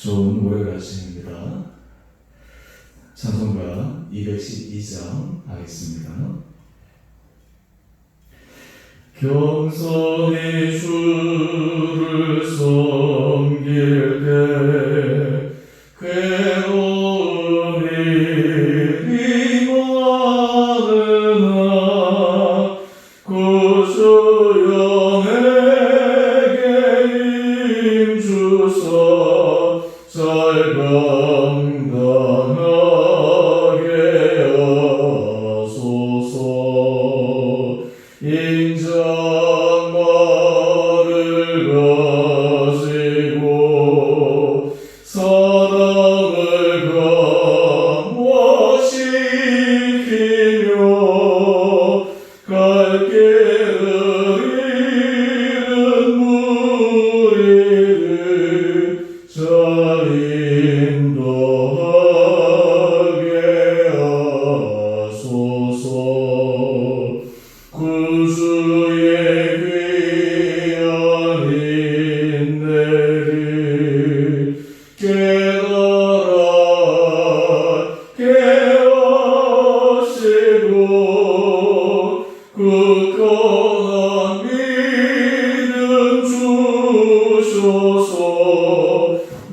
좋은 월요일 아침입니다. 찬송가 212장 하겠습니다. 겸손히 주를 섬길 때 괴로운 일이 많으나 구주여 내게 힘주사 잘 감당하게 하소서. 인자말을 가지고 사랑을 강화시키며 갈 길을 잃은 무리를 잘 인도하게 하소서. 구주의 귀한 인내를 깨달게 하시고 굳건한 믿음 주셔서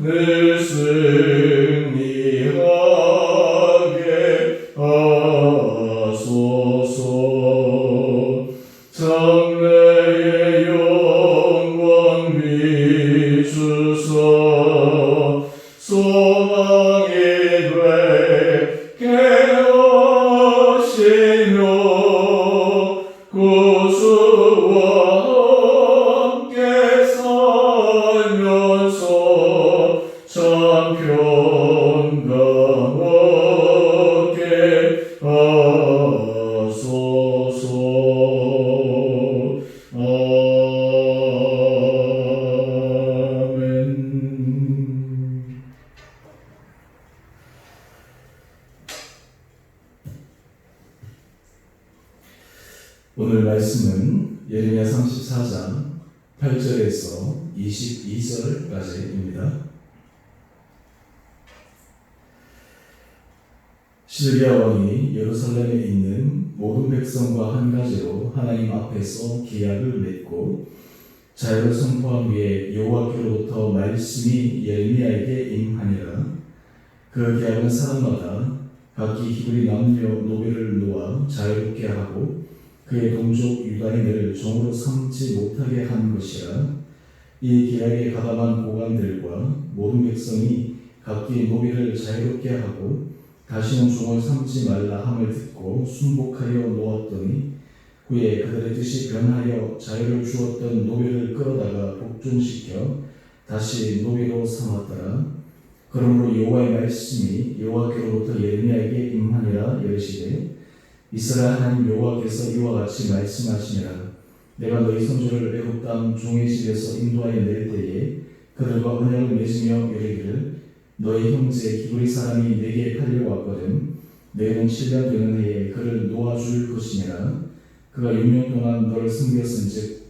늘 승리하게 하소서. 장래의 영광 비추사 소망이 되게 하시며 구주와 함께 살면서 참 평강 얻게 하소서. 오늘 말씀은 예레미야 34장 8절에서 22절까지입니다. 시드기야 왕이 예루살렘에 있는 모든 백성과 한 가지로 하나님 앞에서 계약을 맺고 자유를 선포한 후에 여호와께로부터 말씀이 예레미야에게 임하니라. 그 계약은 사람마다 각기 히브리 남녀 노비를 놓아 자유롭게 하고 그의 동족 유다인을 종으로 삼지 못하게 한 것이라. 이 계약에 가담한 고관들과 모든 백성이 각기 노비를 자유롭게 하고 다시는 종을 삼지 말라 함을 듣고 순복하여 놓았더니 후에 그들의 뜻이 변하여 자유를 주었던 노비를 끌어다가 복종시켜 다시 노비로 삼았더라. 그러므로 여호와의 말씀이 여호와께로부터 예레미야에게 임하니라. 이르시되 이스라엘 하나님 여호와께서 이와 같이 말씀하시니라. 내가 너희 선조를 애굽 땅 종의 집에서 인도하여 낼 때에 그들과 언약을 맺으며 이르기를 너희 형제 히브리 사람이 내게 팔려 왔거든. 너희는 7년 되는 해에 그를 놓아줄 것이니라. 그가 6년 동안 너를 섬겼은즉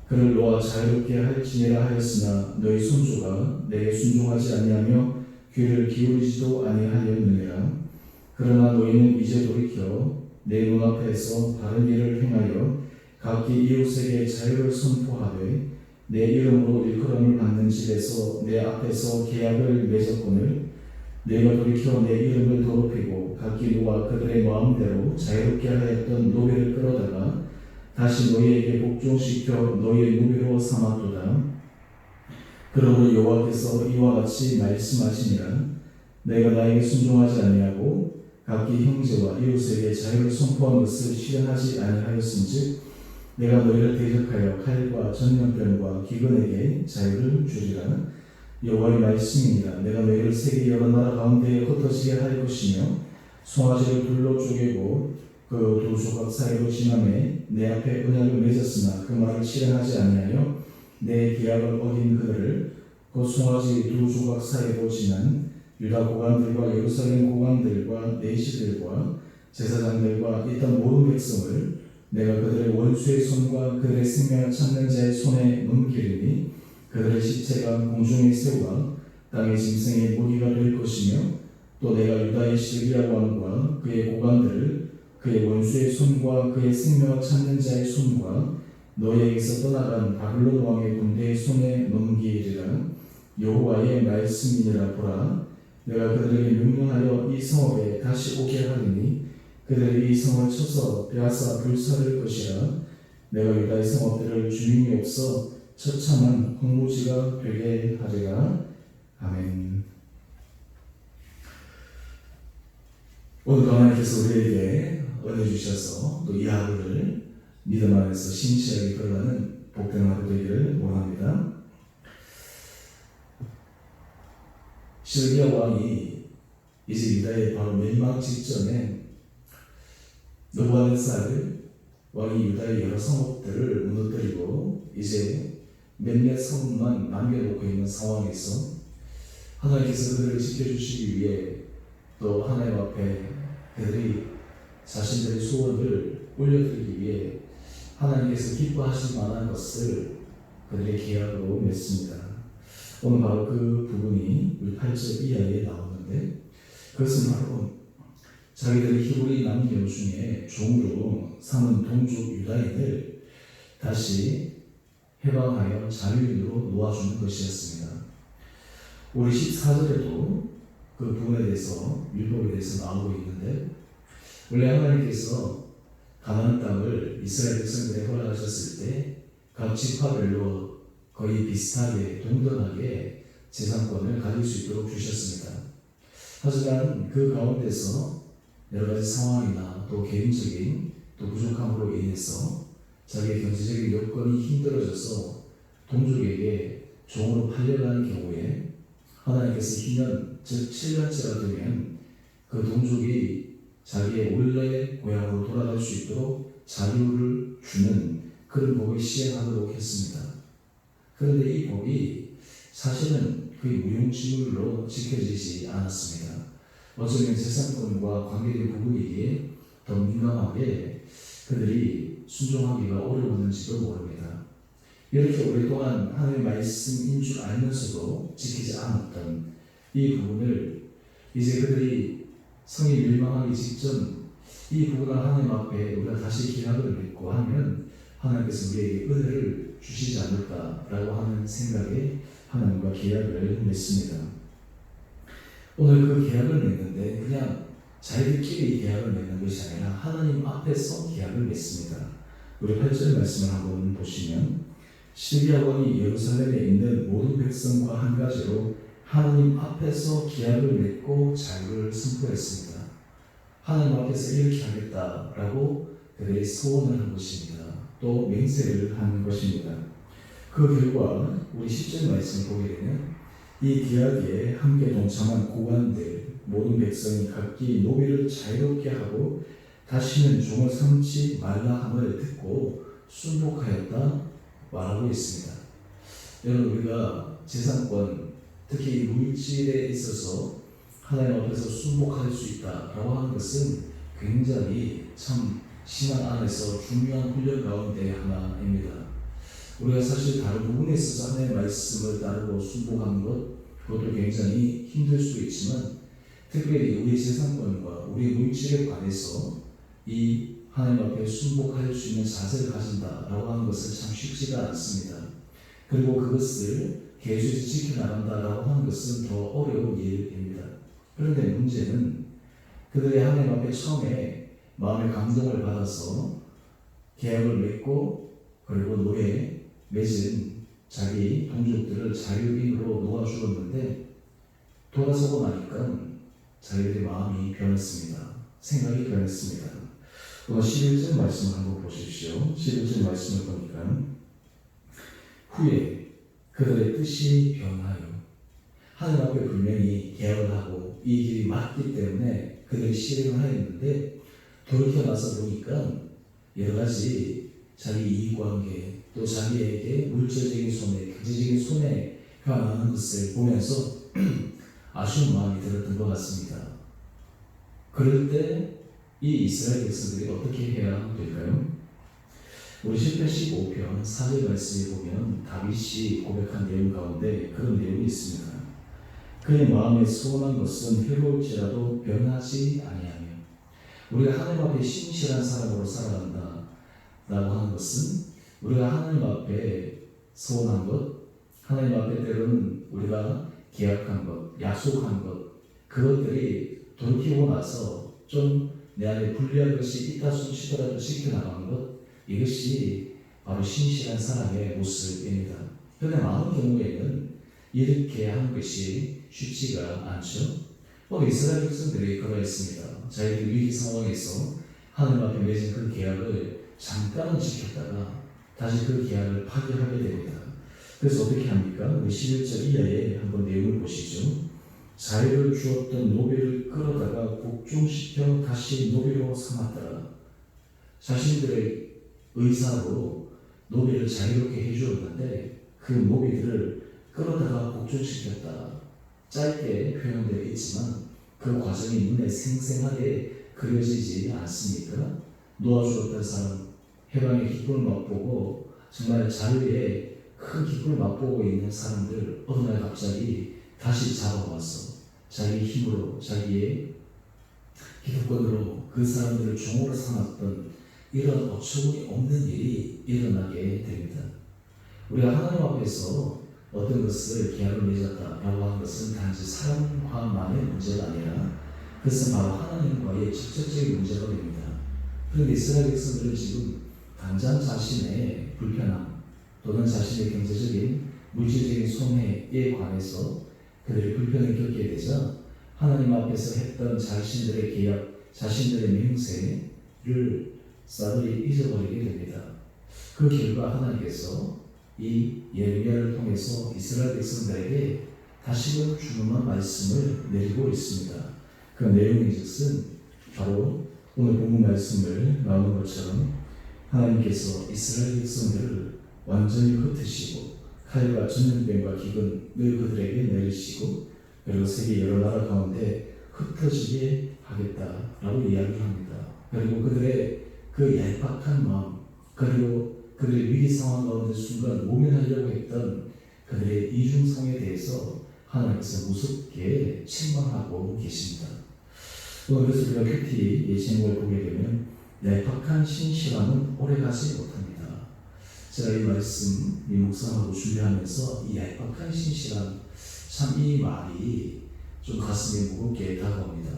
그를 놓아 자유롭게 할지니라 하였으나 너희 손주가 내게 순종하지 아니하며 귀를 기울이지도 아니하였느니라. 그러나 너희는 이제 돌이켜 내 눈앞에서 바른 일을 행하여 각기 이웃에게 자유를 선포하되 내 이름으로 일컬음을 받는 집에서 내 앞에서 계약을 맺었거늘 내가 돌이켜 내 이름을 더럽히고 각기 누가 그들의 마음대로 자유롭게 하였던 노비를 끌어다가 다시 너희에게 복종시켜 너희의 노비로 삼았도다. 그러므로 여호와께서 이와 같이 말씀하시니라. 내가 나에게 순종하지 아니하고 각기 형제와 이웃에게 자유를 선포한 것을 실현하지 아니하였은즉 내가 너희를 대적하여 칼과 전염병과 기근에게 자유를 주리라. 여호와의 말씀이니라. 내가 너희를 세계 여러 나라 가운데 흩어지게 할 것이며 송아지를 둘러 쪼개고 그 두 조각 사이로 지나매 내 앞에 언약을 맺었으나 그 말을 실행하지 아니하여 내 계약을 어긴 그들을 그 송아지 두 조각 사이로 지난 유다 고관들과 예루살렘 고관들과 내시들과 제사장들과 있던 모든 백성을 내가 그들의 원수의 손과 그들의 생명을 찾는 자의 손에 넘기리니 그들의 시체가 공중의 새우와 땅의 짐승의 무기가 될 것이며 또 내가 유다의 시드기야 왕과 그의 고관들을 그의 원수의 손과 그의 생명을 찾는 자의 손과 너희에게서 떠나간 바벨론 왕의 군대의 손에 넘기리라. 여호와의 말씀이니라. 보라, 내가 그들에게 명령하여 이 성읍에 다시 오게 하리니 그들이 이 성을 쳐서 빼앗아 불사를 것이라. 내가 유다의 성읍들을 주민이 없어 처참한 황무지가 되게 하리라. 아멘. 오늘도 하나님께서 우리에게 은혜 주셔서 또 이 하루를 믿음 안에서 신실하게 걸어가는 복된 하루 되기를 원합니다. 시드기야 왕이 이제 유다의 바로 멸망 직전에 느부갓네살 왕이 유다의 여러 성읍들을 무너뜨리고 이제 몇몇 성읍만 남겨놓고 있는 상황에서 하나님께서 그들을 지켜주시기 위해 또 하나님 앞에 그들이 자신들의 소원을 올려드리기 위해 하나님께서 기뻐하실 만한 것을 그들의 계약으로 맺습니다. 오늘 바로 그 부분이 우리 8절 이하에 나오는데 그것은 바로 자기들의 히브리 남녀 중에 종으로 삼은 동족 유다인을 다시 해방하여 자유인으로 놓아주는 것이었습니다. 우리 14절에도 그 부분에 대해서 율법에 대해서 나오고 있는데 원래 하나님께서 가나안 땅을 이스라엘 백성들에 허락하셨을 때 각 지파별로 거의 비슷하게 동등하게 재산권을 가질 수 있도록 주셨습니다. 하지만 그 가운데서 여러 가지 상황이나 또 개인적인 또 부족함으로 인해서 자기의 경제적인 여건이 힘들어져서 동족에게 종으로 팔려가는 경우에 하나님께서 2년, 즉 7년째가 되면 그 동족이 자기의 원래 고향으로 돌아갈 수 있도록 자유를 주는 그런 법을 시행하도록 했습니다. 그런데 이 법이 사실은 거의 무용지물로 지켜지지 않았습니다. 어쩌면 재산권과 관계된 부분이기에 더 민감하게 그들이 순종하기가 어려웠는지도 모릅니다. 이렇게 오랫동안 하나님의 말씀인 줄 알면서도 지키지 않았던 이 부분을 이제 그들이 성이 멸망하기 직전 이 부분을 하나님 앞에 우리가 다시 계약을 맺고 하면 하나님께서 우리에게 은혜를 주시지 않을까라고 하는 생각에 하나님과 계약을 맺습니다. 오늘 그 계약을 맺는데 그냥 자기들끼리 계약을 맺는 것이 아니라 하나님 앞에서 계약을 맺습니다. 우리 8절 말씀을 한번 보시면 시드기야 왕이 예루살렘에 있는 모든 백성과 한 가지로 하나님 앞에서 계약을 맺고 자유를 선포했습니다. 하나님 앞에서 이렇게 하겠다라고 그들의 소원을 한 것입니다. 또 맹세를 한 것입니다. 그 결과 우리 10절 말씀을 보게 되면 이 계약에 함께 동참한 고관들 모든 백성이 각기 노비를 자유롭게 하고 다시는 종을 삼지 말라 함을 듣고 순복하였다 말하고 있습니다. 여러분, 우리가 재산권, 특히 물질에 있어서 하나님 앞에서 순복할 수 있다라고 하는 것은 굉장히 참 신앙 안에서 중요한 훈련 가운데 하나입니다. 우리가 사실 다른 부분에 있어서 하나님의 말씀을 따르고 순복하는 것, 그것도 굉장히 힘들 수 있지만 특별히 우리 재산권과 우리 물질에 관해서 이 하나님 앞에 순복할 수 있는 자세를 가진다라고 하는 것은 참 쉽지가 않습니다. 그리고 그것을 계속 지켜나간다라고 하는 것은 더 어려운 일입니다. 그런데 문제는 그들의 하나님 앞에 처음에 마음의 감동을 받아서 계약을 맺고 그리고 노예에 맺은 자기 동족들을 자유인으로 놓아주었는데 돌아서고 나니까 자기들의 마음이 변했습니다. 생각이 변했습니다. 오늘 11절 말씀을 한번 보십시오. 11절 말씀을 보니까 후에 그들의 뜻이 변하여 하늘 앞에 분명히 계약을 하고 이 길이 맞기 때문에 그들이 실행을 하였는데 돌이켜 나서 보니까 여러 가지 자기 이익관계 또 자기에게 물질적인 손해, 경제적인 손해가 나는 것을 보면서 아쉬운 마음이 들었던 것 같습니다. 그럴 때 이 이스라엘 백성들이 어떻게 해야 될까요? 우리 시편 15편 4절 말씀에 보면 다윗이 고백한 내용 가운데 그런 내용이 있습니다. 그의 마음에 소원한 것은 해로울지라도 변하지 아니하며 우리가 하나님 앞에 신실한 사람으로 살아간다 라고 하는 것은 우리가 하나님 앞에 소원한 것, 하나님 앞에 때로는 우리가 계약한 것, 약속한 것, 그것들이 돌이키고 나서 좀 내 안에 불리한 것이 있다 손치더라도 지켜나가는 것, 이것이 바로 신실한 사람의 모습입니다. 그런데 많은 경우에는 이렇게 하는 것이 쉽지가 않죠. 이스라엘 백성들이 그러했습니다. 자기들 위기 상황에서 하나님 앞에 맺은 그 계약을 잠깐은 지켰다가 다시 그 계약을 파기하게 됩니다. 그래서 어떻게 합니까? 11절 이하에 한번 내용을 보시죠. 자유를 주었던 노비를 끌어다가 복종시켜 다시 노비로 삼았더라. 자신들의 의사로 노비를 자유롭게 해주었는데 그 노비들을 끌어다가 복종시켰다. 짧게 표현되어 있지만 그 과정이 눈에 생생하게 그려지지 않습니까? 놓아주었던 사람, 해방의 기쁨을 맛보고 정말 자유의 큰 기쁨을 맛보고 있는 사람들 어느 날 갑자기 다시 잡아와서 자기 힘으로 자기의 기득권으로 그 사람들을 종으로 삼았던 이런 어처구니 없는 일이 일어나게 됩니다. 우리가 하나님 앞에서 어떤 것을 계약을 맺었다라고 하는 것은 단지 사람과만의 문제가 아니라 그것은 바로 하나님과의 직접적인 문제가 됩니다. 그런데 이스라엘 백성들은 지금 당장 자신의 불편함 또는 자신의 경제적인 물질적인 손해에 관해서 그들이 불편을 겪게 되자 하나님 앞에서 했던 자신들의 계약, 자신들의 맹세를 싸그리 잊어버리게 됩니다. 그 결과 하나님께서 이 예레미야를 통해서 이스라엘 백성들에게 다시금 중요한 말씀을 내리고 있습니다. 그 내용인즉슨 바로 오늘 본문 말씀을 나오는 것처럼 하나님께서 이스라엘 백성들을 완전히 흩으시고 칼과 전염병과 기근을 그들에게 내리시고 그리고 세계 여러 나라 가운데 흩어지게 하겠다라고 이야기를 합니다. 그리고 그들의 그 얄팍한 마음 그리고 그들의 위기 상황 가운데 순간 모면하려고 했던 그들의 이중성에 대해서 하나님께서 무섭게 책망하고 계십니다. 그래서 우리가 큐티 이 제목을 보게 되면 얄팍한 신실함은 오래가지 못합니다. 제가 이 말씀 묵상하고 준비하면서 이 얄팍한 신실함 참 이 말이 좀 가슴에 무겁게 다가옵니다.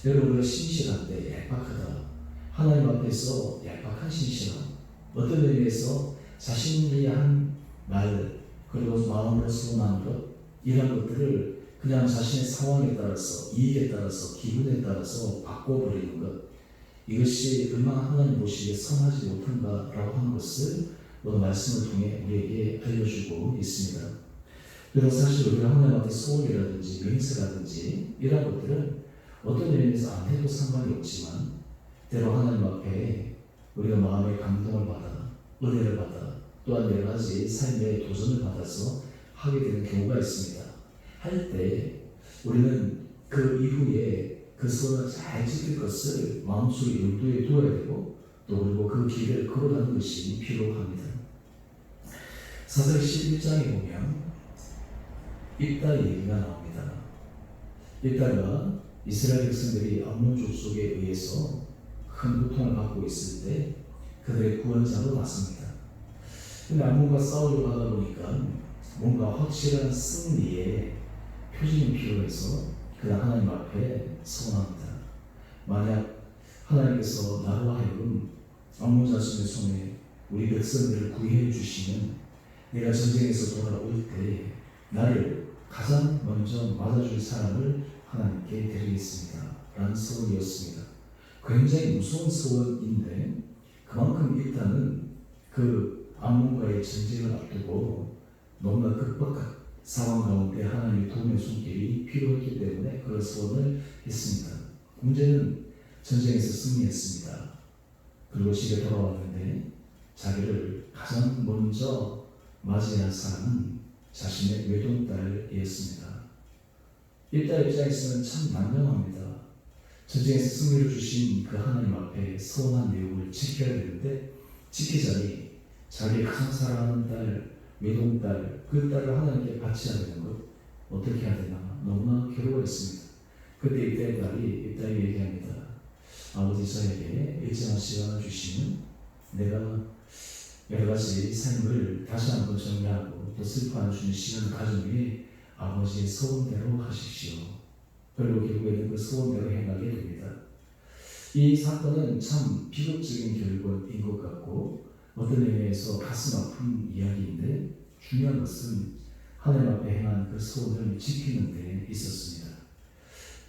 여러분 우리가 신실한데 얄팍하다. 하나님 앞에서 얄팍한 신실함 어떤 의미에서 자신이 한 말 그리고 마음으로 소원한 것 이런 것들을 그냥 자신의 상황에 따라서 이익에 따라서 기분에 따라서 바꿔버리는 것 이것이 얼마나 하나님 보시기에 선하지 못한가라고 하는 것을 오늘 말씀을 통해 우리에게 알려주고 있습니다. 그리고 사실 우리가 하나님 앞에 소원이라든지 맹세라든지 이런 것들은 어떤 의미에서 안 해도 상관이 없지만 때로 하나님 앞에 우리가 마음의 감동을 받아 은혜를 받아 또한 여러 가지 삶의 도전을 받아서 하게 되는 경우가 있습니다. 할 때 우리는 그 이후에 그 소원을 잘 지킬 것을 마음속에 염두에 두어야 되고 또 그리고 그 길을 걸어가는 것이 필요합니다. 사사기 11장에 보면 입다 얘기가 나옵니다. 입다가 이스라엘 백성들이 암몬 족속에 의해서 큰 고통을 받고 있을 때 그들의 구원자로 나섭니다. 근데 암몬과 싸우려고 하다 보니까 뭔가 확실한 승리의 표징이 필요해서 그냥 하나님 앞에 소원합니다. 만약 하나님께서 나로 하여금 암몬 자손의 손에 우리 백성들을 구해 주시면 내가 전쟁에서 돌아올 때 나를 가장 먼저 맞아줄 사람을 하나님께 드리겠습니다. 라는 소원이었습니다. 굉장히 무서운 소원인데 그만큼 일단은 그 암몬과의 전쟁을 앞두고 너무나 급박한 상황 가운데 하나님의 도움의 손길이 필요했기 때문에 그런 소원을 했습니다. 문제는 전쟁에서 승리했습니다. 그리고 집에 돌아왔는데 자기를 가장 먼저 맞이할 사람은 자신의 외동딸이었습니다. 일딸 입장에서는 참 난감합니다. 전쟁에서 승리를 주신 그 하나님 앞에 서운한 내용을 지켜야 되는데 지키자니 자기의 가장 사랑하는 딸, 외동딸, 그 딸을 하나님께 바쳐야 되는 것 어떻게 해야 되나 너무나 괴로워했습니다. 그때 이때 딸이 얘기합니다. 아버지, 저에게 일정한 시간을 주시면 내가 여러 가지 삶을 다시 한번 정리하고 또 슬퍼하는 주는 시간을 가진 후에 아버지의 소원대로 하십시오. 그리고 결국에는 그 소원대로 행하게 됩니다. 이 사건은 참 비극적인 결과인 것 같고 어떤 의미에서 가슴 아픈 이야기인데 중요한 것은 하나님 앞에 행한 그 소원을 지키는 데 있었습니다.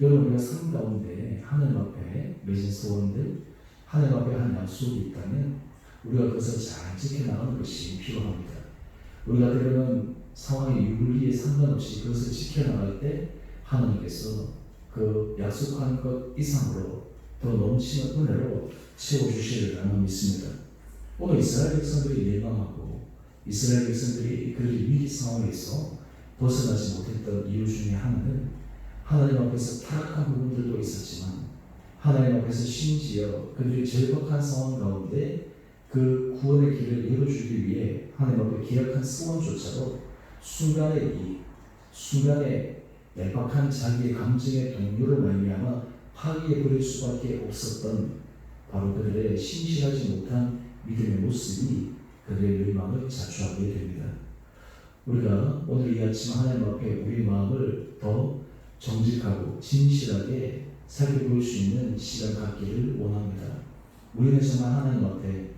여러분, 우리가 삶 가운데 하나님 앞에 맺은 소원들, 하나님 앞에 한 약속이 있다면 우리가 그것을 잘 지켜나가는 것이 필요합니다. 우리가 때로는 상황의 윤리에 상관없이 그것을 지켜나갈 때 하나님께서 그 약속한 것 이상으로 더 넘치는 은혜로 채워주시리라 믿습니다. 오늘 이스라엘 백성들이 멸망하고 이스라엘 백성들이 그 위기 상황에서 벗어나지 못했던 이유 중에 하나는 하나님 앞에서 타락한 부분들도 있었지만 하나님 앞에서 심지어 그들이 절박한 상황 가운데 그 구원의 길을 열어주기 위해 하나님 앞에 기약한 소원조차도 순간의 얄팍한 자기의 감정의 동요를 말미암아 파괴해버릴 수밖에 없었던 바로 그들의 신실하지 못한 믿음의 모습이 그들의 멸망을 자초하게 됩니다. 우리가 오늘 이 아침 하나님 앞에 우리 마음을 더 정직하고 진실하게 살펴볼 수 있는 시간 갖기를 원합니다. 우리는 정말 하나님 앞에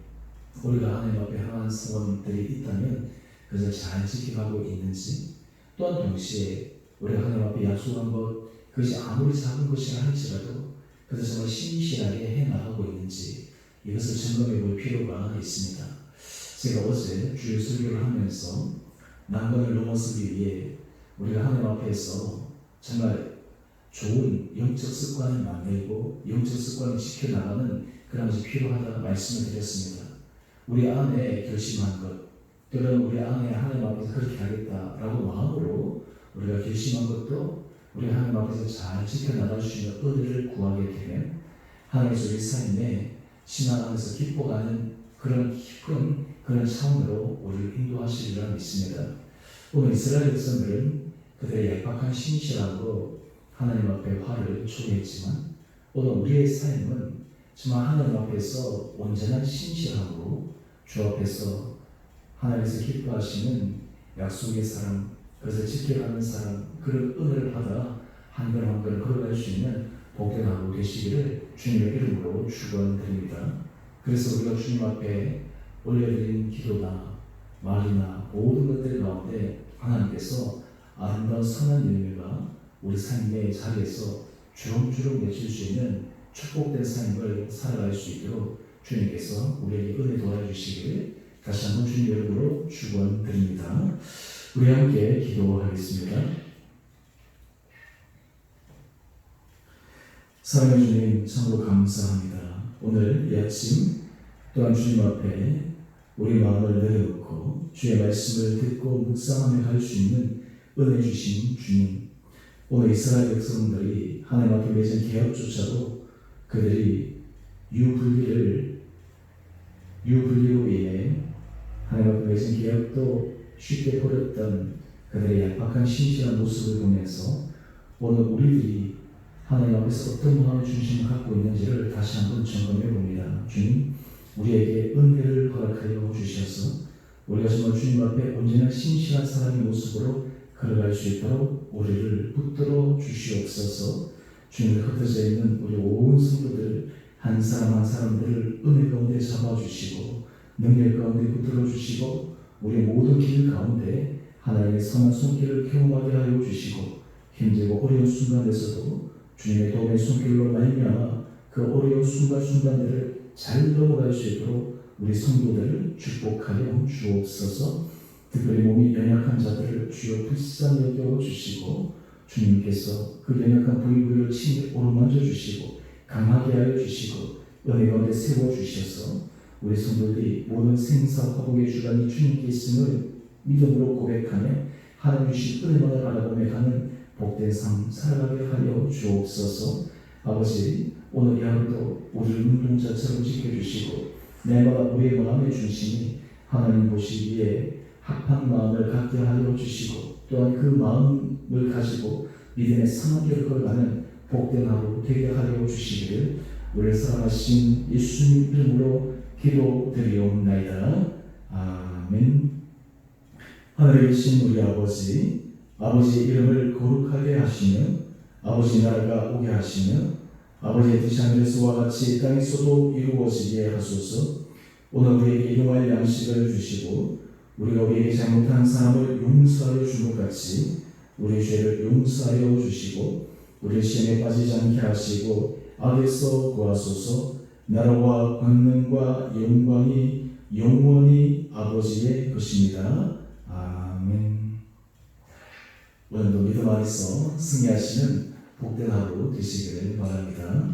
우리가 하나님 앞에 향한 소원들이 있다면 그것을 잘 지켜가고 있는지, 또한 동시에 우리가 하나님 앞에 약속한 것 그것이 아무리 작은 것이라 할지라도 그것을 정말 신실하게 해나가고 있는지 이것을 점검해 볼 필요가 있습니다. 제가 어제 주일 설교를 하면서 난관을 넘어서기 위해 우리가 하나님 앞에서 정말 좋은 영적 습관을 만들고 영적 습관을 지켜나가는 그런 것이 필요하다 말씀을 드렸습니다. 우리 안에 결심한 것, 또는 우리 안에 하나님 앞에서 그렇게 하겠다라고 마음으로 우리가 결심한 것도 우리 하나님 앞에서 잘 지켜나갈 수 있는 은혜를 구하게 되면 하나님께서 우리 삶에 신앙 안에서 기뻐가는 그런 깊은 그런 차원으로 우리를 인도하시리라 믿습니다. 오늘 이스라엘 백성들은 그들의 얄팍한 신실함으로 하나님 앞에 화를 초래했지만 오늘 우리의 삶은 정말 하나님 앞에서 온전한 신실함으로 주 앞에서 하나님께서 기뻐하시는 약속의 사람, 그것을 지켜가는 사람, 그런 은혜를 받아 한 걸음 한 걸음 걸어갈 수 있는 복된 하루 되시기를 주님의 이름으로 축원드립니다. 그래서 우리가 주님 앞에 올려드린 기도나 말이나 모든 것들 가운데 하나님께서 아름다운 선한 열매가 우리 삶의 자리에서 주렁주렁 맺힐 수 있는 축복된 삶을 살아갈 수 있도록 주님께서 우리에게 은혜 도와주시기를 다시 한번 주님 이름으로 축원드립니다. 우리 함께 기도하겠습니다. 사랑하는 주님, 참으로 감사합니다. 오늘 이 아침 또한 주님 앞에 우리 마음을 내려놓고 주의 말씀을 듣고 묵상하며 갈 수 있는 은혜 주신 주님, 오늘 이스라엘 백성들이 하나님 앞에 맺은 계약조차도 그들이 유불리로 인해 하나님 앞에 맺은 계약도 쉽게 버렸던 그들의 얄팍한 신실한 모습을 보면서 오늘 우리들이 하나님 앞에서 어떤 마음의 중심을 갖고 있는지를 다시 한번 점검해 봅니다. 주님, 우리에게 은혜를 허락하여 주셔서 우리가 정말 주님 앞에 언제나 신실한 사람의 모습으로 걸어갈 수 있도록 우리를 붙들어 주시옵소서. 주님을 흩어져 있는 우리 온 성도들 한 사람 한 사람들을 은혜 가운데 잡아주시고 능력 가운데 붙들어 주시고 우리 모든 길 가운데 하나님의 선한 손길을 경험하게 하여 주시고 힘들고 어려운 순간에서도 주님의 도움의 손길로 말미암아 그 어려운 순간순간들을 잘 넘어갈 수 있도록 우리 성도들을 축복하여 주옵소서. 특별히 몸이 연약한 자들을 주여 불쌍히 여겨 주시고 주님께서 그 연약한 부위부위를 친히 오르만져 주시고 강하게 하여 주시고 은혜 가운데 세워 주셔서 우리 성도들이 모든 생사화복의 주관이 주님께 있음을 믿음으로 고백하며 하나님 주신 은혜만을 바라보며 가는 복된 삶 살아가게 하여 주옵소서. 아버지, 오늘 이 하루도 우리를 눈동자처럼 지켜주시고 내가 우리의 마음의 중심이 하나님 보시기에 합한 마음을 갖게 하여 주시고 또한 그 마음을 가지고 믿음의 상한교를 걸어가는 복된 하루 되게 하려 주시기를 우리를 사랑하신 예수님 이름으로 기도드리옵나이다. 아멘. 하늘에 계신 우리 아버지, 아버지의 이름을 거룩하게 하시며 아버지 나라가 오게 하시며 아버지의 뜻이 하늘에서와 같이 땅에서도 이루어지게 하소서. 오늘 우리에게 일용할 양식을 주시고 우리가 우리에게 잘못한 사람을 용서하여 준 것 같이 우리 죄를 용서하여 주시고 우리 시험에 빠지지 않게 하시고 악에서 구하소서. 나라와 권능과 영광이 영원히 아버지의 것입니다. 아멘. 오늘도 믿음 안에서 승리하시는 복된 하루 되시기를 바랍니다.